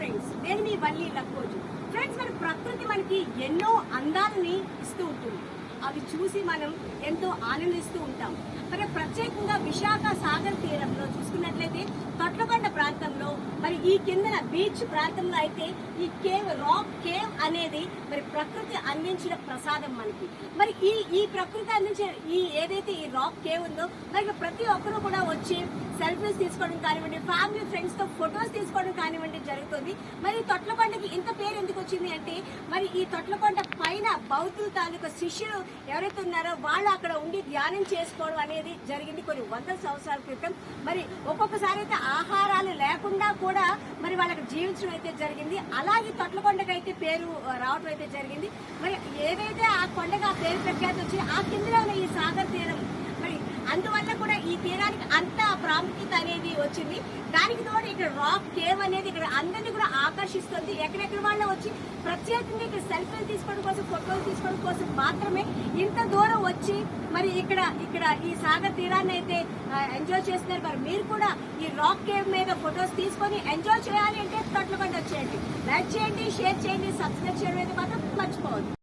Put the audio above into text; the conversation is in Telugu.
ఫ్రెండ్స్, నేను మీ వల్లి లక్కోజు. ఫ్రెండ్స్, మన ప్రకృతి మనకి ఎన్నో అందాలని ఇస్తూ ఉంటుంది. అవి చూసి మనం ఎంతో ఆనందిస్తూ ఉంటాం. మరి ప్రత్యేకంగా విశాఖ సాగర్ తీరంలో చూసుకున్నట్లయితే తొట్లకొండ ప్రాంతంలో మరి ఈ కిందన బీచ్ ప్రాంతంలో అయితే ఈ కేవ్, రాక్ కేవ్ అనేది మరి ప్రకృతి అందించిన ప్రసాదం మనకి. మరి ఈ ప్రకృతి అందించిన ఏదైతే ఈ రాక్ కేవ్ ఉందో మరి ప్రతి ఒక్కరూ కూడా వచ్చి సెల్ఫీస్ తీసుకోవడం కానివ్వండి, ఫ్యామిలీ ఫ్రెండ్స్ తో ఫొటోస్ తీసుకోవడం కానివ్వండి జరుగుతుంది. మరి తొట్లకొండకి ఇంత పేరు ఎందుకు వచ్చింది అంటే మరి ఈ తొట్లకొండ పైన బౌద్ధుల తాలూకా శిష్యులు ఎవరైతే ఉన్నారో వాళ్ళు అక్కడ ఉండి ధ్యానం చేసుకోవడం అనేది జరిగింది కొన్ని వందల సంవత్సరాల క్రితం. మరి ఒక్కొక్కసారి అయితే ఆహారాలు లేకుండా కూడా మరి వాళ్ళకి జీవించడం అయితే జరిగింది. అలాగే తొట్లకొండకి అయితే పేరు రావడం అయితే జరిగింది. మరి ఏదైతే ఆ కొండగా ఆ పేరు ప్రఖ్యాతి వచ్చి ఆ కిందలో ఉన్న ఈ సాగర్ తీరం మరి అందువల్ల కూడా ఈ తీరానికి అంత ప్రాముఖ్యత అనేది వచ్చింది. దానికి తోడు ఇక్కడ రాక్ కేవ్ అనేది ఇక్కడ అందరినీ కూడా ఆకర్షిస్తుంది. ఎక్కడెక్కడ వాళ్ళు వచ్చి ప్రత్యేకంగా ఇక్కడ సెల్ఫీలు తీసుకోవడం కోసం, ఫోటోలు తీసుకోవడం కోసం మాత్రమే ఇంత దూరం వచ్చి మరి ఇక్కడ ఈ సాగర్ తీరాన్ని అయితే ఎంజాయ్ చేస్తున్నారు. మరి మీరు కూడా ఈ రాక్ కేవ్ మీద ఫొటోస్ తీసుకొని ఎంజాయ్ చేయాలి అంటే తొట్లకొండ వచ్చేయండి. లైక్ చేయండి, షేర్ చేయండి, సబ్స్క్రైబ్ చేయడం అయితే మాత్రం మర్చిపోవద్దు.